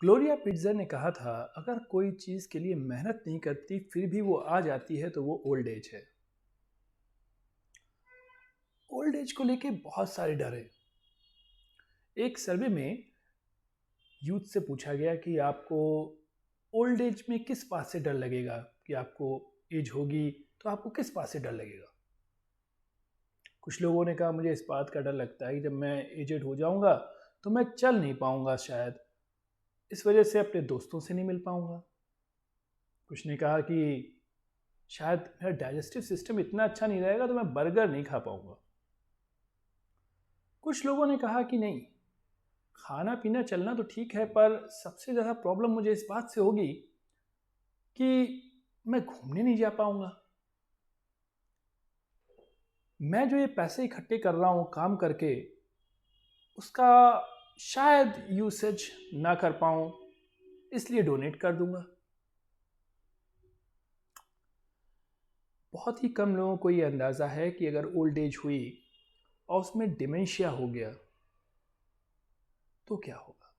Gloria पिट्जर ने कहा था, अगर कोई चीज़ के लिए मेहनत नहीं करती फिर भी वो आ जाती है तो वो ओल्ड एज है। ओल्ड एज को लेके बहुत सारे डर है। एक सर्वे में यूथ से पूछा गया कि आपको ओल्ड एज में किस बात से डर लगेगा, कि आपको एज होगी तो आपको किस बात से डर लगेगा। कुछ लोगों ने कहा, मुझे इस बात का डर लगता है कि जब मैं एजेड हो जाऊंगा तो मैं चल नहीं पाऊंगा, शायद इस वजह से अपने दोस्तों से नहीं मिल पाऊंगा। कुछ ने कहा कि शायद मेरा डाइजेस्टिव सिस्टम इतना अच्छा नहीं रहेगा तो मैं बर्गर नहीं खा पाऊंगा। कुछ लोगों ने कहा कि नहीं, खाना पीना चलना तो ठीक है, पर सबसे ज़्यादा प्रॉब्लम मुझे इस बात से होगी कि मैं घूमने नहीं जा पाऊंगा। मैं जो ये पैसे इकट्ठे कर रहा हूँ काम करके, उसका शायद यूसेज ना कर पाऊँ, इसलिए डोनेट कर दूंगा। बहुत ही कम लोगों को ये अंदाज़ा है कि अगर ओल्ड एज हुई और उसमें डिमेंशिया हो गया तो क्या होगा।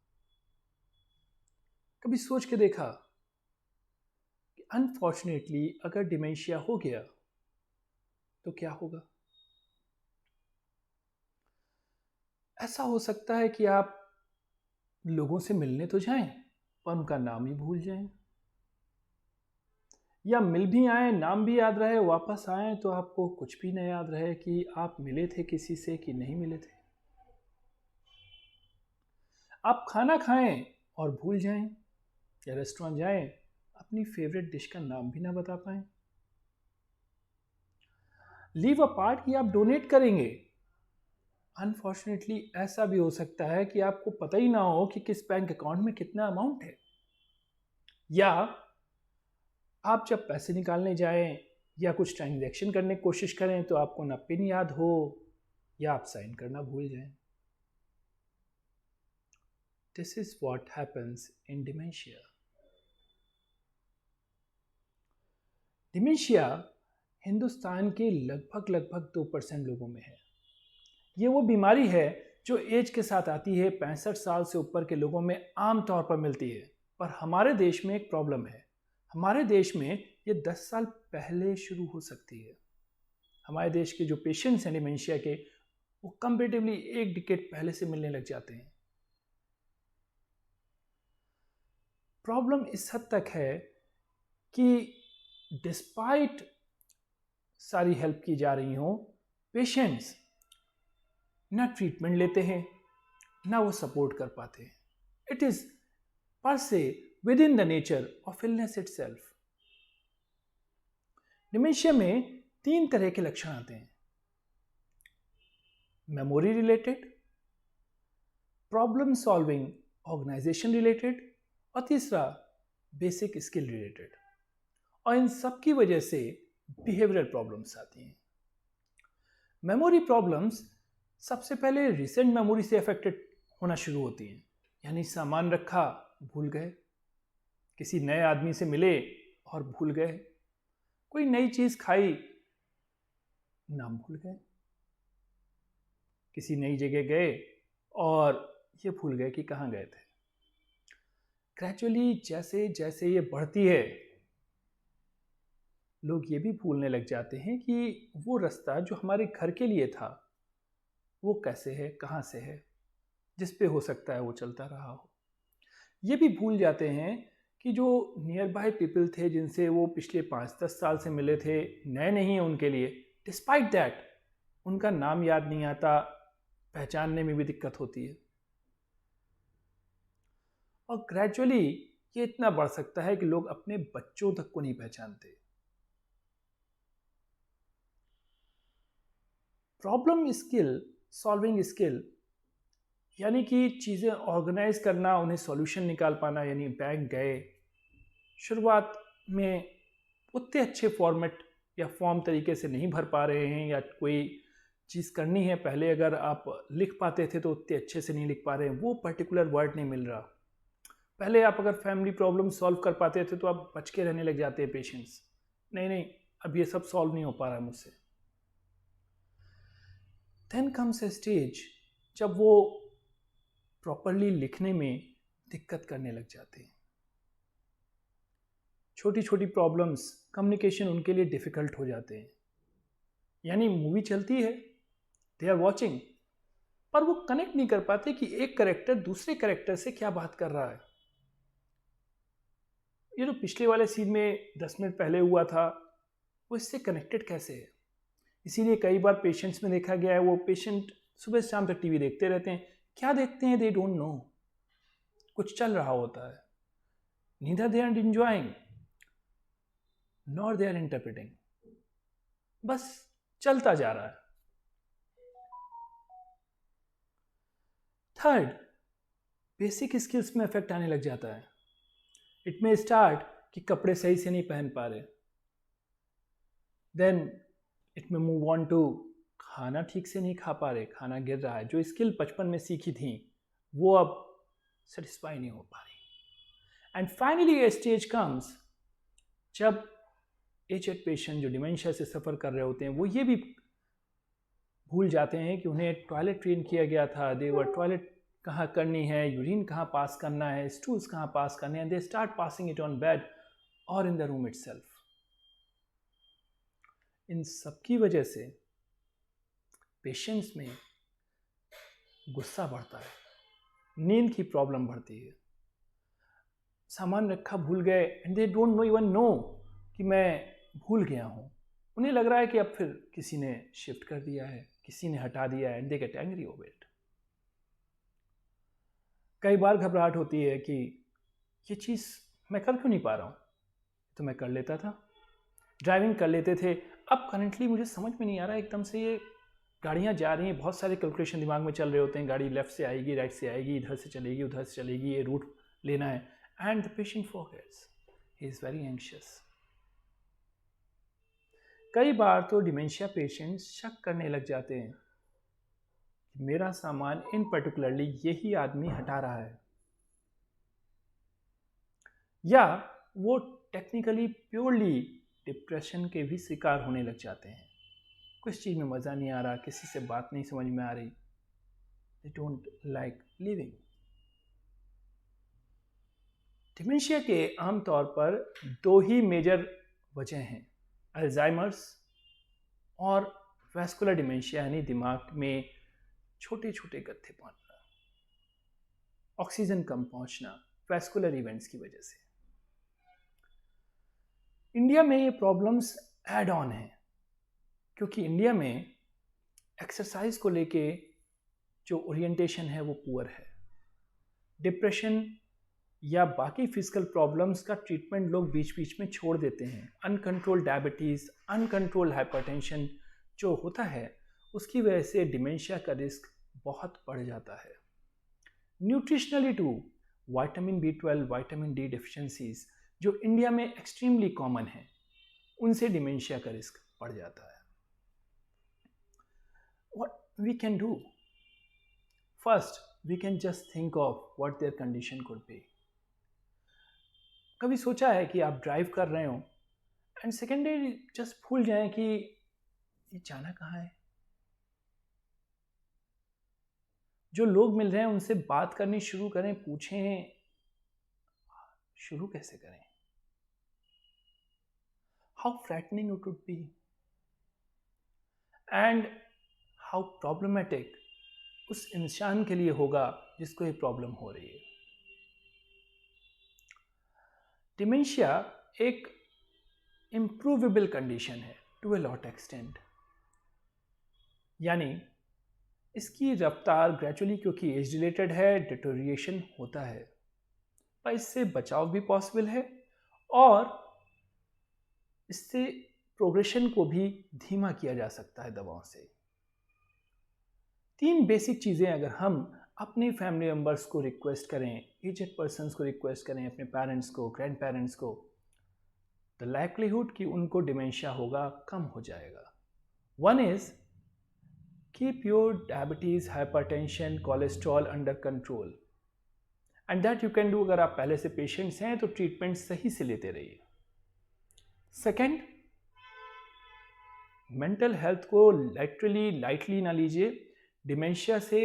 कभी सोच के देखा कि अनफॉर्चुनेटली अगर डिमेंशिया हो गया तो क्या होगा। ऐसा हो सकता है कि आप लोगों से मिलने तो जाएं पर उनका नाम ही भूल जाएं, या मिल भी आए, नाम भी याद रहे, वापस आए तो आपको कुछ भी नहीं याद रहे कि आप मिले थे किसी से कि नहीं मिले थे। आप खाना खाएं और भूल जाएं, या रेस्टोरेंट जाएं, अपनी फेवरेट डिश का नाम भी ना बता पाएं। लीव अ पार्ट कि आप डोनेट करेंगे, अनफॉर्चुनेटली ऐसा भी हो सकता है कि आपको पता ही ना हो कि किस बैंक अकाउंट में कितना अमाउंट है, या आप जब पैसे निकालने जाएं या कुछ ट्रांजैक्शन करने की कोशिश करें तो आपको ना पिन याद हो, या आप साइन करना भूल जाएं। This is what happens in dementia. Dementia Hindustan के लगभग लगभग 2% लोगों में है। ये वो बीमारी है जो एज के साथ आती है, 65 साल से ऊपर के लोगों में आमतौर पर मिलती है। पर हमारे देश में एक प्रॉब्लम है। हमारे देश में ये 10 साल पहले शुरू हो सकती है। हमारे देश के जो पेशेंट्स हैं डिमेंशिया के, वो कंपेरेटिवली एक डिकेड पहले से मिलने लग जाते हैं। प्रॉब्लम इस हद तक है कि डिस्पाइट सारी हेल्प की जा रही हो, पेशेंट्स ना ट्रीटमेंट लेते हैं ना वो सपोर्ट कर पाते हैं। It is per se within the nature of illness itself. Dementia में 3 तरह के लक्षण आते हैं: memory related, problem solving organisation related, और तीसरा बेसिक स्किल रिलेटेड। और इन सब की वजह से बिहेवियरल प्रॉब्लम्स आती हैं। मेमोरी प्रॉब्लम्स सबसे पहले रिसेंट मेमोरी से अफेक्टेड होना शुरू होती हैं, यानी सामान रखा भूल गए, किसी नए आदमी से मिले और भूल गए, कोई नई चीज़ खाई, नाम भूल गए, किसी नई जगह गए और ये भूल गए कि कहाँ गए थे। ग्रेजुअली जैसे जैसे ये बढ़ती है, लोग ये भी भूलने लग जाते हैं कि वो रास्ता जो हमारे घर के लिए था वो कैसे है, कहाँ से है, जिस पे हो सकता है वो चलता रहा हो। ये भी भूल जाते हैं कि जो नियर बाय पीपल थे जिनसे वो पिछले 5-10 साल से मिले थे, नए नहीं हैं उनके लिए, डिस्पाइट दैट उनका नाम याद नहीं आता, पहचानने में भी दिक्कत होती है। और ग्रेजुअली ये इतना बढ़ सकता है कि लोग अपने बच्चों तक को नहीं पहचानते। प्रॉब्लम स्किल सॉल्विंग स्किल, यानी कि चीज़ें ऑर्गेनाइज करना, उन्हें सॉल्यूशन निकाल पाना, यानी बैंक गए, शुरुआत में उतने अच्छे फॉर्मेट या फॉर्म तरीके से नहीं भर पा रहे हैं, या कोई चीज़ करनी है, पहले अगर आप लिख पाते थे तो उतने अच्छे से नहीं लिख पा रहे हैं, वो पर्टिकुलर वर्ड नहीं मिल रहा। पहले आप अगर फैमिली प्रॉब्लम सॉल्व कर पाते थे तो आप बच के रहने लग जाते हैं पेशेंट्स, नहीं नहीं अब ये सब सॉल्व नहीं हो पा रहा है मुझसे। देन कम्स ए स्टेज जब वो प्रॉपरली लिखने में दिक्कत करने लग जाते हैं। छोटी छोटी प्रॉब्लम्स, कम्युनिकेशन उनके लिए डिफ़िकल्ट हो जाते हैं। यानी मूवी चलती है, दे आर वॉचिंग, पर वो कनेक्ट नहीं कर पाते कि एक करेक्टर दूसरे करेक्टर से क्या बात कर रहा है। ये जो पिछले वाले सीन में 10 मिनट पहले हुआ था, वो इससे कनेक्टेड कैसे है। इसीलिए कई बार पेशेंट्स में देखा गया है, वो पेशेंट सुबह से शाम तक टीवी देखते रहते हैं। क्या देखते हैं, दे डोंट नो। कुछ चल रहा होता है, neither they are enjoying nor they are interpreting, बस चलता जा रहा है। थर्ड, बेसिक स्किल्स में इफेक्ट आने लग जाता है। इट मे स्टार्ट कि कपड़े सही से नहीं पहन पा रहे, देन इट में मूव ऑन टू खाना ठीक से नहीं खा पा रहे, खाना गिर रहा है। जो स्किल बचपन में सीखी थी वो अब सेटिस्फाई नहीं हो पा रही। And finally a stage comes जब एजेड पेशेंट जो डिमेंशिया से सफ़र कर रहे होते हैं, वो ये भी भूल जाते हैं कि उन्हें टॉयलेट ट्रेन किया गया था। दे वर टॉयलेट कहाँ करनी है, यूरिन कहाँ पास करना है, स्टूल्स कहाँ पास करने हैं। They start passing it on bed और इन द रूम इटसेल्फ। इन सब की वजह से पेशेंट्स में गुस्सा बढ़ता है, नींद की प्रॉब्लम बढ़ती है, सामान रखा भूल गए, and they don't know even know कि मैं भूल गया हूँ। उन्हें लग रहा है कि अब फिर किसी ने शिफ्ट कर दिया है, किसी ने हटा दिया है, and they get angry over it. कई बार घबराहट होती है कि ये चीज़ मैं कर क्यों नहीं पा रहा हूँ, तो मैं कर लेता था, ड्राइविंग कर लेते थे, अब करंटली मुझे समझ में नहीं आ रहा। एकदम से ये गाड़ियाँ जा रही हैं, बहुत सारे कैलकुलेशन दिमाग में चल रहे होते हैं, गाड़ी लेफ्ट से आएगी, राइट से आएगी, इधर से चलेगी, उधर से चलेगी, ये रूट लेना है, and the patient forgets, he is very anxious. कई बार तो डिमेंशिया पेशेंट्स शक करने लग जाते हैं कि मेरा सामान इन पर्टिकुलरली यही आदमी हटा रहा है, या वो टेक्निकली प्योरली डिप्रेशन के भी शिकार होने लग जाते हैं। कुछ चीज़ में मज़ा नहीं आ रहा, किसी से बात नहीं समझ में आ रही, they don't like living. Dementia के आमतौर पर दो ही मेजर वजह हैं, अल्जाइमर्स और वैस्कुलर डिमेंशिया, यानी दिमाग में छोटे छोटे गत्थे पहुंचना, ऑक्सीजन कम पहुंचना, वैस्कुलर इवेंट्स की वजह से। इंडिया में ये प्रॉब्लम्स ऐड ऑन हैं, क्योंकि इंडिया में एक्सरसाइज को लेके जो ओरिएंटेशन है वो पुअर है। डिप्रेशन या बाकी फिजिकल प्रॉब्लम्स का ट्रीटमेंट लोग बीच बीच में छोड़ देते हैं। अनकंट्रोल्ड डायबिटीज़, अनकंट्रोल्ड हाइपरटेंशन जो होता है, उसकी वजह से डिमेंशिया का रिस्क बहुत बढ़ जाता है। Nutritionally too, vitamin B12, vitamin D deficiencies जो इंडिया में एक्सट्रीमली कॉमन है, उनसे डिमेंशिया का रिस्क बढ़ जाता है। What we can do? First, we can just think of what their condition could be. कभी सोचा है कि आप ड्राइव कर रहे हो एंड सेकेंडरी जस्ट भूल जाएं कि ये जाना कहाँ है। जो लोग मिल रहे हैं उनसे बात करनी शुरू करें, पूछें शुरू कैसे करें। How frightening it would be and how problematic उस इंसान के लिए होगा जिसको ये प्रॉब्लम हो रही है। डिमेंशिया एक इम्प्रूवेबल कंडीशन है टू ए लॉट एक्सटेंट, यानी इसकी रफ्तार ग्रेजुअली, क्योंकि एज रिलेटेड है, डिटोरिएशन होता है, पर इससे बचाव भी पॉसिबल है और इससे प्रोग्रेशन को भी धीमा किया जा सकता है दवाओं से। 3 बेसिक चीज़ें अगर हम अपने फैमिली मेम्बर्स को रिक्वेस्ट करें, एजेड पर्सन्स को रिक्वेस्ट करें, अपने पेरेंट्स को, ग्रैंड पेरेंट्स को, द लाइक्लीहुड कि उनको डिमेंशिया होगा कम हो जाएगा। One is keep your diabetes, hypertension, cholesterol under control, and that you can do. अगर आप पहले से पेशेंट्स हैं तो ट्रीटमेंट सही से लेते रहिए। सेकेंड, मेंटल हेल्थ को लाइटली ना लीजिए। डिमेंशिया से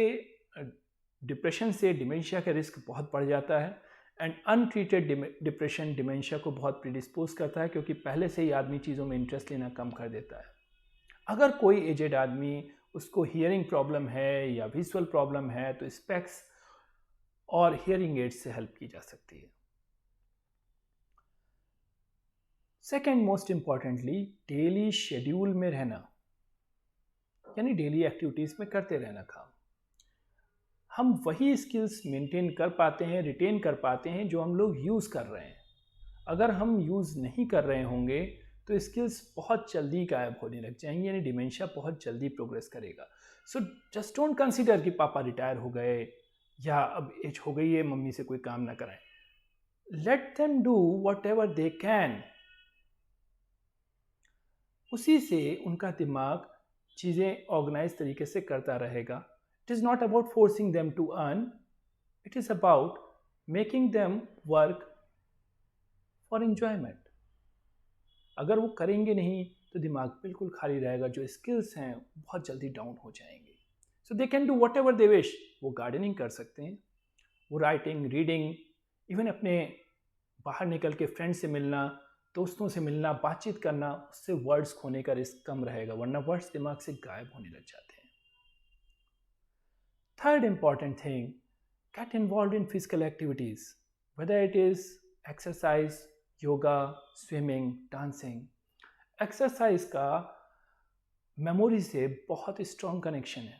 डिप्रेशन से डिमेंशिया का रिस्क बहुत बढ़ जाता है एंड अनट्रीटेड डिप्रेशन डिमेंशिया को बहुत प्रीडिस्पोज करता है, क्योंकि पहले से ही आदमी चीज़ों में इंटरेस्ट लेना कम कर देता है। अगर कोई एजेड आदमी, उसको हियरिंग प्रॉब्लम है या विजुअल प्रॉब्लम है, तो स्पेक्स और हियरिंग एड्स से हेल्प की जा सकती है। Second most importantly, daily schedule में रहना, यानी डेली एक्टिविटीज़ में करते रहना काम। हम वही स्किल्स मेंटेन कर पाते हैं, रिटेन कर पाते हैं जो हम लोग यूज़ कर रहे हैं। अगर हम यूज़ नहीं कर रहे होंगे तो स्किल्स बहुत जल्दी गायब होने लग जाएंगे, यानी डिमेंशिया बहुत जल्दी प्रोग्रेस करेगा। सो जस्ट डोंट कंसीडर कि पापा रिटायर हो गए या अब एज हो गई है, मम्मी से कोई काम ना कराएं। Let them do whatever they can. उसी से उनका दिमाग चीज़ें ऑर्गेनाइज तरीके से करता रहेगा। It is not about forcing them to earn, it is about making them work for enjoyment. अगर वो करेंगे नहीं तो दिमाग बिल्कुल खाली रहेगा, जो स्किल्स हैं बहुत जल्दी डाउन हो जाएंगे। So they can do whatever they wish. वो गार्डनिंग कर सकते हैं, वो राइटिंग, रीडिंग, इवन अपने बाहर निकल के फ्रेंड से मिलना, दोस्तों से मिलना, बातचीत करना, उससे वर्ड्स खोने का रिस्क कम रहेगा, वरना वर्ड्स दिमाग से गायब होने लग जाते हैं। Third important thing, get involved in physical activities, whether it is exercise, yoga, swimming, dancing. Exercise का memory से बहुत strong connection है.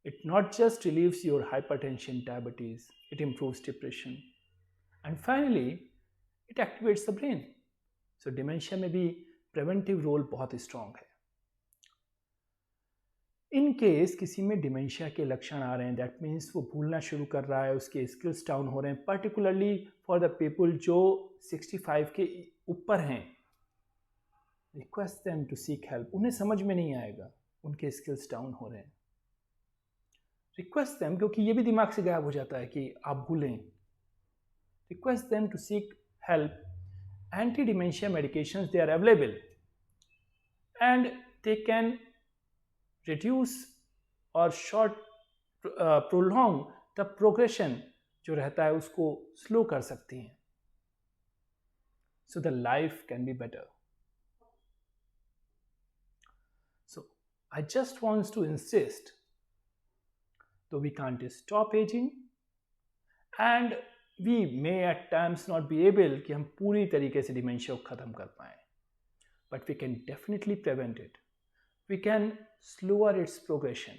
It not just relieves your hypertension, diabetes, it improves depression. And finally, it activates the brain. So dementia में भी preventive role बहुत strong है. In case किसी में डिमेंशिया के लक्षण आ रहे हैं, दैट मीन्स वो भूलना शुरू कर रहा है, उसके स्किल्स डाउन हो रहे हैं, पर्टिकुलरली फॉर द पीपल जो 65 के ऊपर हैं, request them to seek help. उन्हें समझ में नहीं आएगा, उनके स्किल्स डाउन हो रहे हैं, रिक्वेस्ट देम, क्योंकि ये भी दिमाग से गायब हो जाता है कि आप भूलें, request them to seek help. Anti dementia medications they are available and they can reduce और short prolong the progression जो रहता है उसको slow कर सकती हैं, so the life can be better. So I just want to insist, though we can't stop aging and we may at times not be able कि हम पूरी तरीके से डिमेंशिया को ख़त्म कर पाएँ, but we can definitely prevent it. We can slower its progression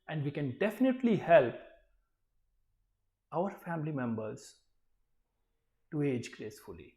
and we can definitely help our family members to age gracefully.